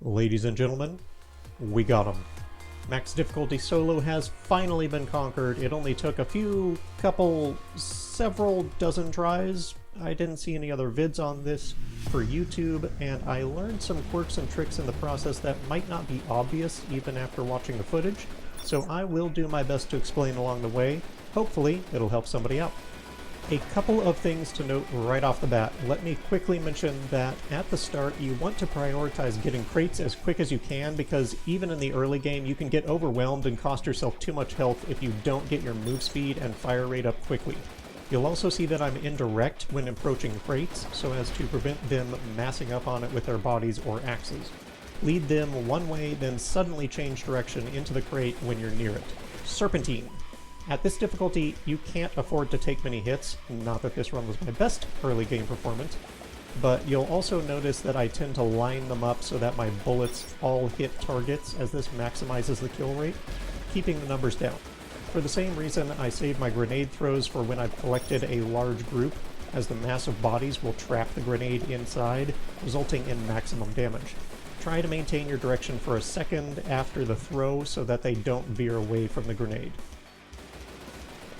Ladies and gentlemen, we got him. Max difficulty solo has finally been conquered. It only took several dozen tries. I didn't see any other vids on this for YouTube, and I learned some quirks and tricks in the process that might not be obvious even after watching the footage, so I will do my best to explain along the way. Hopefully, it'll help somebody out. A couple of things to note right off the bat. Let me quickly mention that at the start you want to prioritize getting crates as quick as you can, because even in the early game you can get overwhelmed and cost yourself too much health if you don't get your move speed and fire rate up quickly. You'll also see that I'm indirect when approaching crates, so as to prevent them massing up on it with their bodies or axes. Lead them one way, then suddenly change direction into the crate when you're near it. Serpentine. At this difficulty, you can't afford to take many hits, not that this run was my best early game performance, but you'll also notice that I tend to line them up so that my bullets all hit targets, as this maximizes the kill rate, keeping the numbers down. For the same reason, I save my grenade throws for when I've collected a large group, as the massive bodies will trap the grenade inside, resulting in maximum damage. Try to maintain your direction for a second after the throw so that they don't veer away from the grenade.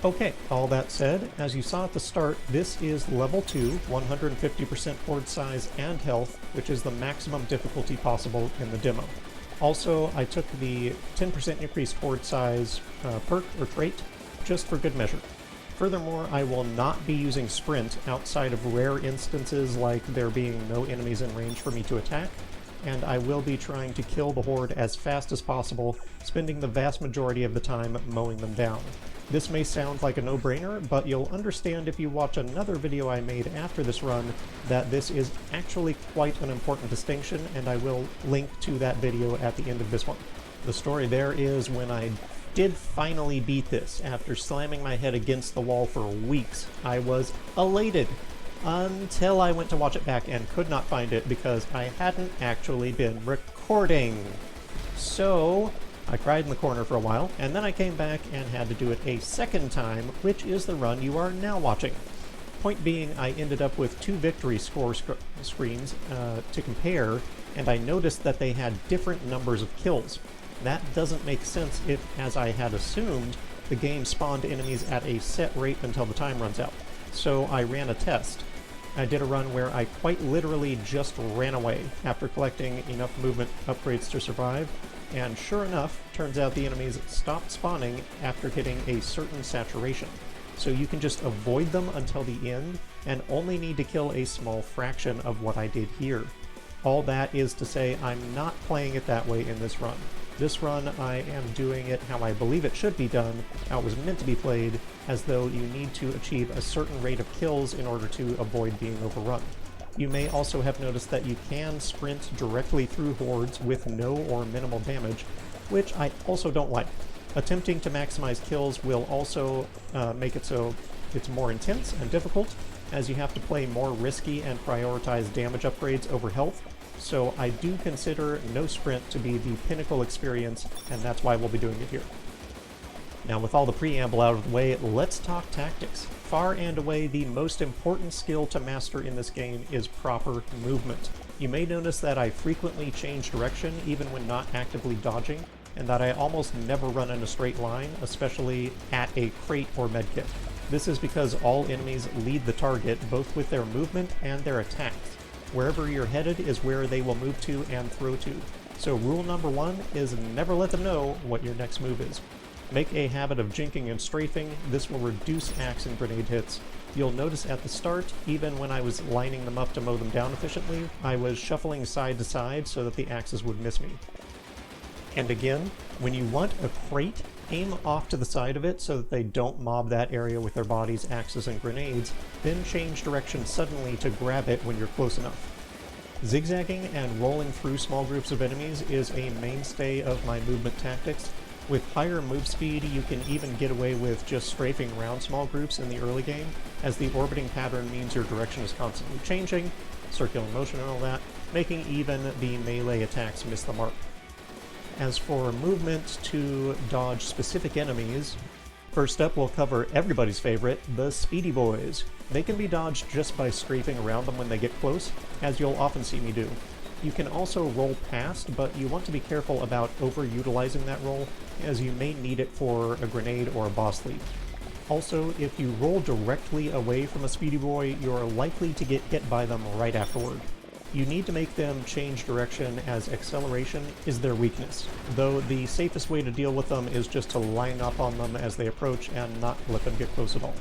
Okay, all that said, as you saw at the start, this is level 2, 150% horde size and health, which is the maximum difficulty possible in the demo. Also, I took the 10% increased horde size perk or trait, just for good measure. Furthermore, I will not be using sprint outside of rare instances like there being no enemies in range for me to attack, and I will be trying to kill the horde as fast as possible, spending the vast majority of the time mowing them down. This may sound like a no-brainer, but you'll understand if you watch another video I made after this run that this is actually quite an important distinction, and I will link to that video at the end of this one. The story there is when I did finally beat this, after slamming my head against the wall for weeks, I was elated. Until I went to watch it back and could not find it because I hadn't actually been recording. So I cried in the corner for a while, and then I came back and had to do it a second time, which is the run you are now watching. Point being, I ended up with two victory score screens to compare, and I noticed that they had different numbers of kills. That doesn't make sense if, as I had assumed, the game spawned enemies at a set rate until the time runs out. So I ran a test. I did a run where I quite literally just ran away after collecting enough movement upgrades to survive, and sure enough, turns out the enemies stopped spawning after hitting a certain saturation. So you can just avoid them until the end, and only need to kill a small fraction of what I did here. All that is to say, I'm not playing it that way in this run. This run, I am doing it how I believe it should be done, how it was meant to be played, as though you need to achieve a certain rate of kills in order to avoid being overrun. You may also have noticed that you can sprint directly through hordes with no or minimal damage, which I also don't like. Attempting to maximize kills will also make it so it's more intense and difficult, as you have to play more risky and prioritize damage upgrades over health. So I do consider no sprint to be the pinnacle experience, and that's why we'll be doing it here. Now, with all the preamble out of the way, let's talk tactics. Far and away, the most important skill to master in this game is proper movement. You may notice that I frequently change direction even when not actively dodging, and that I almost never run in a straight line, especially at a crate or medkit. This is because all enemies lead the target, both with their movement and their attacks. Wherever you're headed is where they will move to and throw to. So rule number one is never let them know what your next move is. Make a habit of jinking and strafing. This will reduce axe and grenade hits. You'll notice at the start, even when I was lining them up to mow them down efficiently, I was shuffling side to side so that the axes would miss me. And again, when you want a crate, aim off to the side of it so that they don't mob that area with their bodies, axes, and grenades, then change direction suddenly to grab it when you're close enough. Zigzagging and rolling through small groups of enemies is a mainstay of my movement tactics. With higher move speed, you can even get away with just strafing around small groups in the early game, as the orbiting pattern means your direction is constantly changing, circular motion and all that, making even the melee attacks miss the mark. As for movement to dodge specific enemies, first up we'll cover everybody's favorite, the Speedy Boys. They can be dodged just by strafing around them when they get close, as you'll often see me do. You can also roll past, but you want to be careful about overutilizing that roll, as you may need it for a grenade or a boss leap. Also, if you roll directly away from a speedy boy, you're likely to get hit by them right afterward. You need to make them change direction, as acceleration is their weakness, though the safest way to deal with them is just to line up on them as they approach and not let them get close at all.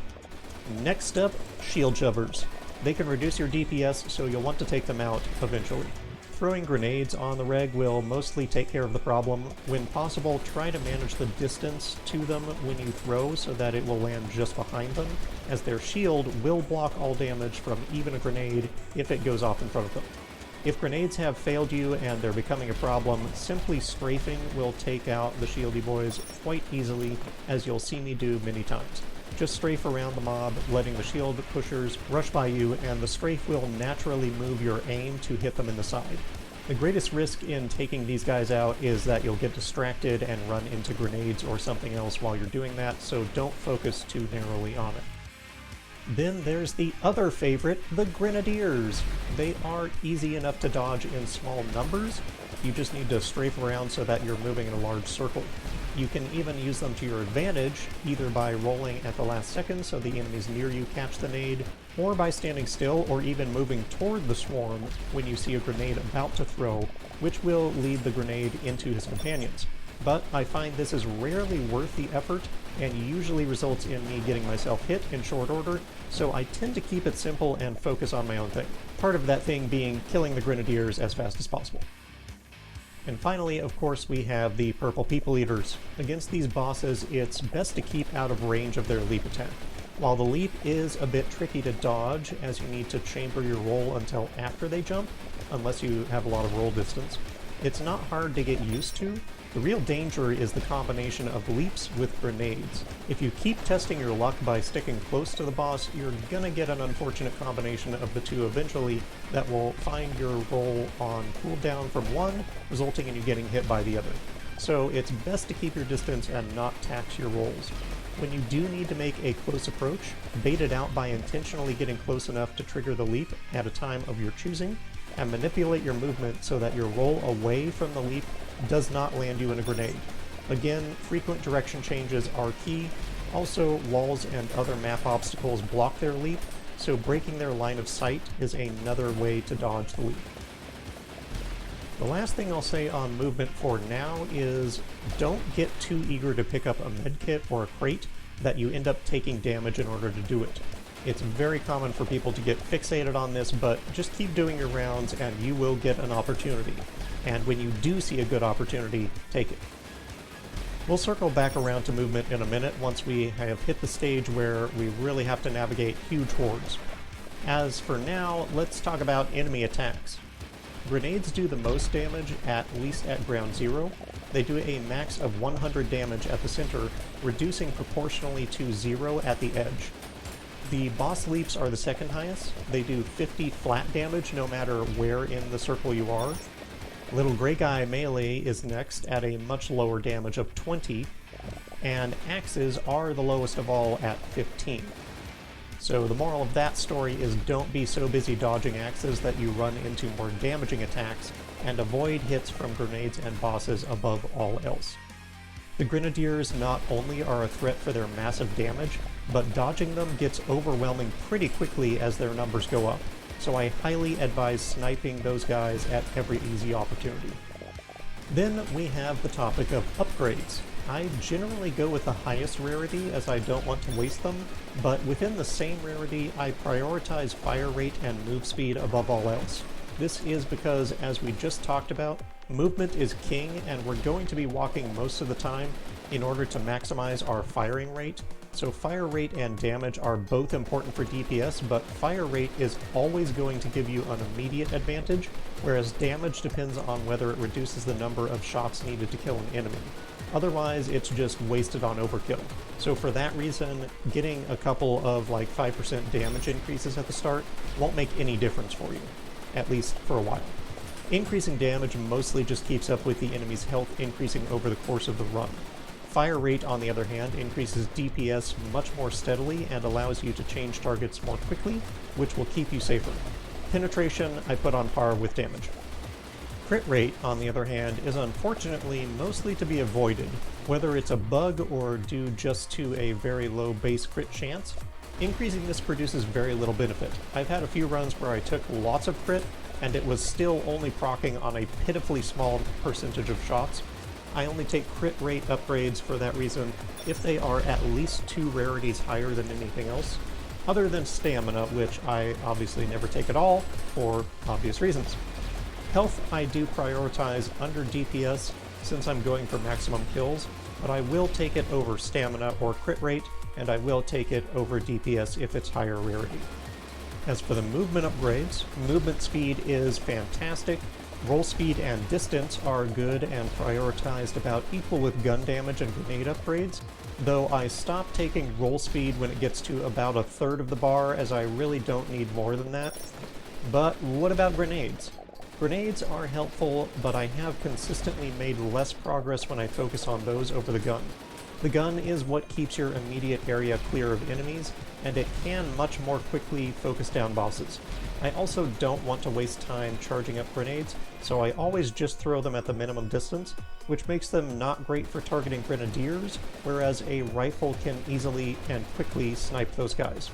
Next up, shield shovers. They can reduce your DPS, so you'll want to take them out eventually. Throwing grenades on the reg will mostly take care of the problem. When possible, try to manage the distance to them when you throw so that it will land just behind them, as their shield will block all damage from even a grenade if it goes off in front of them. If grenades have failed you and they're becoming a problem, simply strafing will take out the shieldy boys quite easily, as you'll see me do many times. Just strafe around the mob, letting the shield pushers rush by you, and the strafe will naturally move your aim to hit them in the side. The greatest risk in taking these guys out is that you'll get distracted and run into grenades or something else while you're doing that, so don't focus too narrowly on it. Then there's the other favorite, the Grenadiers. They are easy enough to dodge in small numbers. You just need to strafe around so that you're moving in a large circle. You can even use them to your advantage, either by rolling at the last second so the enemies near you catch the nade, or by standing still or even moving toward the swarm when you see a grenade about to throw, which will lead the grenade into his companions. But I find this is rarely worth the effort, and usually results in me getting myself hit in short order, so I tend to keep it simple and focus on my own thing. Part of that thing being killing the Grenadiers as fast as possible. And finally, of course, we have the Purple People Eaters. Against these bosses, it's best to keep out of range of their leap attack. While the leap is a bit tricky to dodge, as you need to chamber your roll until after they jump, unless you have a lot of roll distance, it's not hard to get used to. The real danger is the combination of leaps with grenades. If you keep testing your luck by sticking close to the boss, you're gonna get an unfortunate combination of the two eventually that will find your roll on cooldown from one, resulting in you getting hit by the other. So it's best to keep your distance and not tax your rolls. When you do need to make a close approach, bait it out by intentionally getting close enough to trigger the leap at a time of your choosing, and manipulate your movement so that your roll away from the leap does not land you in a grenade. Again, frequent direction changes are key. Also, walls and other map obstacles block their leap, so breaking their line of sight is another way to dodge the leap. The last thing I'll say on movement for now is don't get too eager to pick up a medkit or a crate that you end up taking damage in order to do it. It's very common for people to get fixated on this, but just keep doing your rounds and you will get an opportunity. And when you do see a good opportunity, take it. We'll circle back around to movement in a minute once we have hit the stage where we really have to navigate huge hordes. As for now, let's talk about enemy attacks. Grenades do the most damage, at least at ground zero. They do a max of 100 damage at the center, reducing proportionally to 0 at the edge. The boss leaps are the second highest. They do 50 flat damage no matter where in the circle you are. Little Grey Guy melee is next at a much lower damage of 20, and axes are the lowest of all at 15. So the moral of that story is don't be so busy dodging axes that you run into more damaging attacks, and avoid hits from grenades and bosses above all else. The Grenadiers not only are a threat for their massive damage, but dodging them gets overwhelming pretty quickly as their numbers go up, so I highly advise sniping those guys at every easy opportunity. Then we have the topic of upgrades. I generally go with the highest rarity as I don't want to waste them, but within the same rarity I prioritize fire rate and move speed above all else. This is because, as we just talked about, movement is king and we're going to be walking most of the time in order to maximize our firing rate. So fire rate and damage are both important for DPS, but fire rate is always going to give you an immediate advantage, whereas damage depends on whether it reduces the number of shots needed to kill an enemy. Otherwise, it's just wasted on overkill. So for that reason, getting a couple of like 5% damage increases at the start won't make any difference for you, at least for a while. Increasing damage mostly just keeps up with the enemy's health increasing over the course of the run. Fire rate, on the other hand, increases DPS much more steadily and allows you to change targets more quickly, which will keep you safer. Penetration I put on par with damage. Crit rate, on the other hand, is unfortunately mostly to be avoided. Whether it's a bug or due just to a very low base crit chance, increasing this produces very little benefit. I've had a few runs where I took lots of crit, and it was still only proccing on a pitifully small percentage of shots. I only take crit rate upgrades for that reason if they are at least 2 rarities higher than anything else, other than stamina, which I obviously never take at all, for obvious reasons. Health I do prioritize under DPS since I'm going for maximum kills, but I will take it over stamina or crit rate, and I will take it over DPS if it's higher rarity. As for the movement upgrades, movement speed is fantastic. Roll speed and distance are good and prioritized about equal with gun damage and grenade upgrades, though I stop taking roll speed when it gets to about a third of the bar, as I really don't need more than that. But what about grenades? Grenades are helpful, but I have consistently made less progress when I focus on those over the gun. The gun is what keeps your immediate area clear of enemies, and it can much more quickly focus down bosses. I also don't want to waste time charging up grenades, so I always just throw them at the minimum distance, which makes them not great for targeting grenadiers, whereas a rifle can easily and quickly snipe those guys.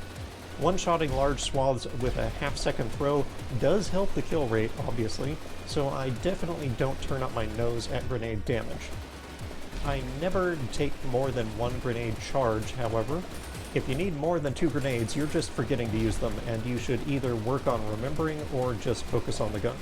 One-shotting large swaths with a half-second throw does help the kill rate, obviously, so I definitely don't turn up my nose at grenade damage. I never take more than 1 grenade charge, however. If you need more than 2 grenades, you're just forgetting to use them, and you should either work on remembering or just focus on the gun.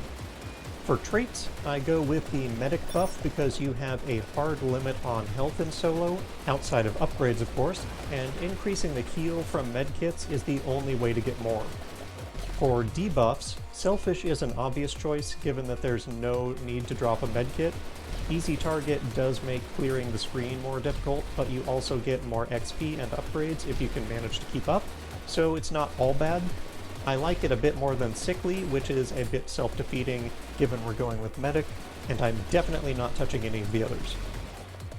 For traits, I go with the medic buff because you have a hard limit on health in solo, outside of upgrades of course, and increasing the heal from medkits is the only way to get more. For debuffs, Selfish is an obvious choice given that there's no need to drop a medkit. Easy Target does make clearing the screen more difficult, but you also get more XP and upgrades if you can manage to keep up, so it's not all bad. I like it a bit more than Sickly, which is a bit self-defeating given we're going with Medic, and I'm definitely not touching any of the others.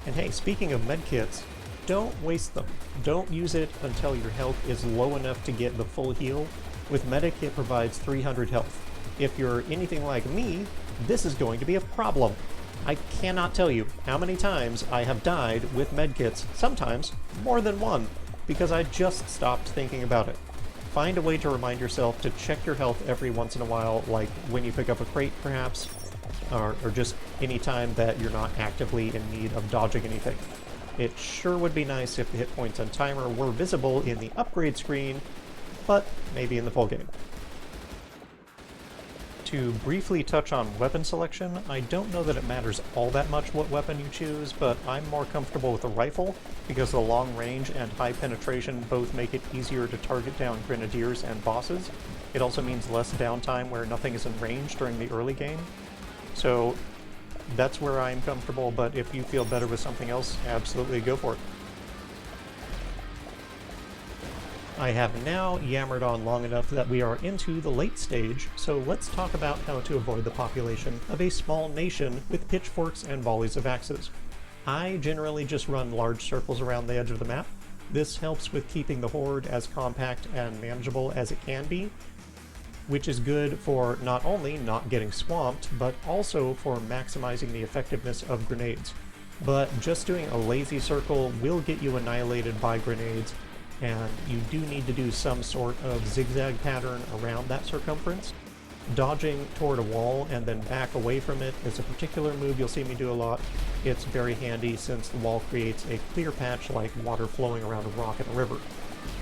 And hey, speaking of medkits, don't waste them. Don't use it until your health is low enough to get the full heal. With Medic, it provides 300 health. If you're anything like me, this is going to be a problem. I cannot tell you how many times I have died with medkits, sometimes more than one, because I just stopped thinking about it. Find a way to remind yourself to check your health every once in a while, like when you pick up a crate perhaps, or just any time that you're not actively in need of dodging anything. It sure would be nice if the hit points and timer were visible in the upgrade screen, but maybe in the full game. To briefly touch on weapon selection, I don't know that it matters all that much what weapon you choose, but I'm more comfortable with a rifle because the long range and high penetration both make it easier to target down grenadiers and bosses. It also means less downtime where nothing is in range during the early game. So that's where I'm comfortable, but if you feel better with something else, absolutely go for it. I have now yammered on long enough that we are into the late stage, so let's talk about how to avoid the population of a small nation with pitchforks and volleys of axes. I generally just run large circles around the edge of the map. This helps with keeping the horde as compact and manageable as it can be, which is good for not only not getting swamped, but also for maximizing the effectiveness of grenades. But just doing a lazy circle will get you annihilated by grenades, and you do need to do some sort of zigzag pattern around that circumference. Dodging toward a wall and then back away from it is a particular move you'll see me do a lot. It's very handy since the wall creates a clear patch like water flowing around a rock in a river.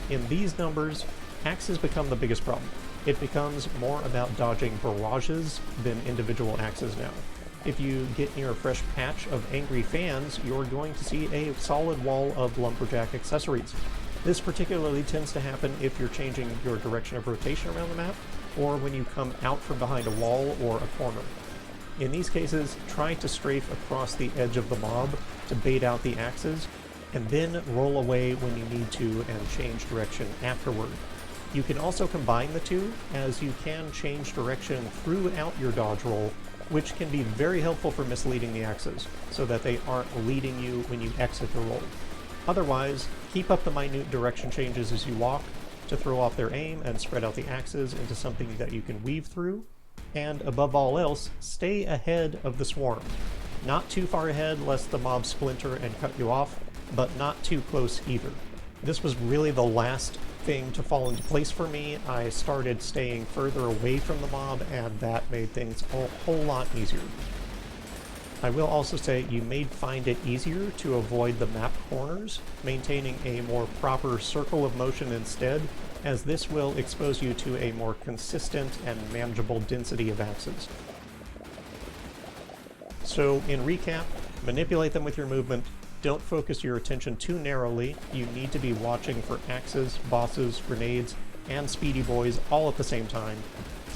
In these numbers, axes become the biggest problem. It becomes more about dodging barrages than individual axes now. If you get near a fresh patch of angry fans, you're going to see a solid wall of lumberjack accessories. This particularly tends to happen if you're changing your direction of rotation around the map, or when you come out from behind a wall or a corner. In these cases, try to strafe across the edge of the mob to bait out the axes, and then roll away when you need to and change direction afterward. You can also combine the two, as you can change direction throughout your dodge roll, which can be very helpful for misleading the axes, so that they aren't leading you when you exit the roll. Otherwise, keep up the minute direction changes as you walk to throw off their aim and spread out the axes into something that you can weave through. and above all else, stay ahead of the swarm. Not too far ahead lest the mob splinter and cut you off, but not too close either. This was really the last thing to fall into place for me. I started staying further away from the mob, and that made things a whole lot easier. I will also say you may find it easier to avoid the map corners, maintaining a more proper circle of motion instead, as this will expose you to a more consistent and manageable density of axes. So in recap, manipulate them with your movement. Don't focus your attention too narrowly. You need to be watching for axes, bosses, grenades, and speedy boys all at the same time.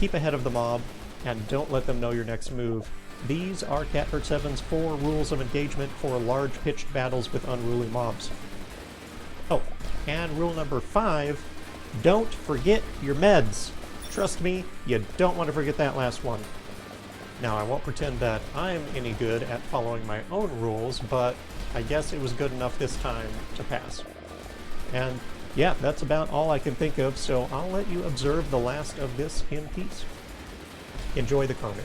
Keep ahead of the mob, and don't let them know your next move. These are Cat7's 4 rules of engagement for large pitched battles with unruly mobs. Oh, and rule number 5, don't forget your meds. Trust me, you don't want to forget that last one. Now, I won't pretend that I'm any good at following my own rules, but I guess it was good enough this time to pass. And yeah, that's about all I can think of, so I'll let you observe the last of this in peace. Enjoy the carnage.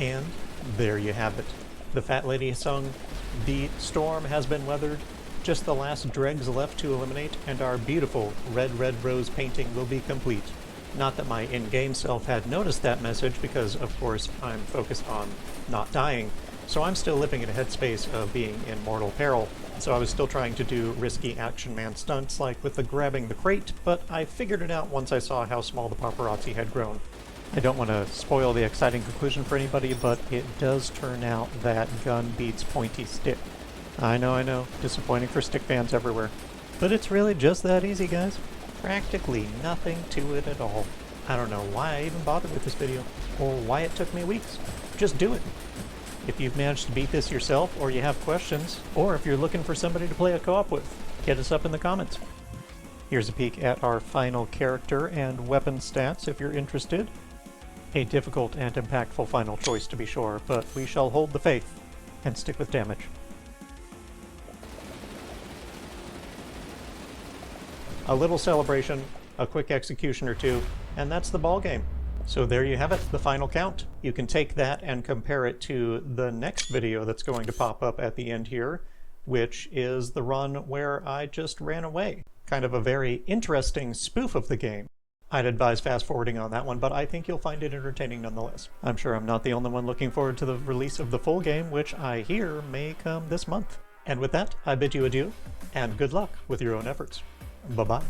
And there you have it. The fat lady sung, "The storm has been weathered, just the last dregs left to eliminate, and our beautiful red rose painting will be complete." Not that my in-game self had noticed that message, because of course I'm focused on not dying, so I'm still living in a headspace of being in mortal peril. So I was still trying to do risky action man stunts like with the grabbing the crate, but I figured it out once I saw how small the paparazzi had grown. I don't want to spoil the exciting conclusion for anybody, but it does turn out that gun beats pointy stick. I know, disappointing for stick fans everywhere. But it's really just that easy, guys. Practically nothing to it at all. I don't know why I even bothered with this video, or why it took me weeks. Just do it. If you've managed to beat this yourself, or you have questions, or if you're looking for somebody to play a co-op with, hit us up in the comments. Here's a peek at our final character and weapon stats if you're interested. A difficult and impactful final choice to be sure, but we shall hold the faith and stick with damage. A little celebration, a quick execution or two, and that's the ball game. So there you have it, the final count. You can take that and compare it to the next video that's going to pop up at the end here, which is the run where I just ran away. Kind of a very interesting spoof of the game. I'd advise fast forwarding on that one, but I think you'll find it entertaining nonetheless. I'm sure I'm not the only one looking forward to the release of the full game, which I hear may come this month. And with that, I bid you adieu, and good luck with your own efforts. Bye-bye.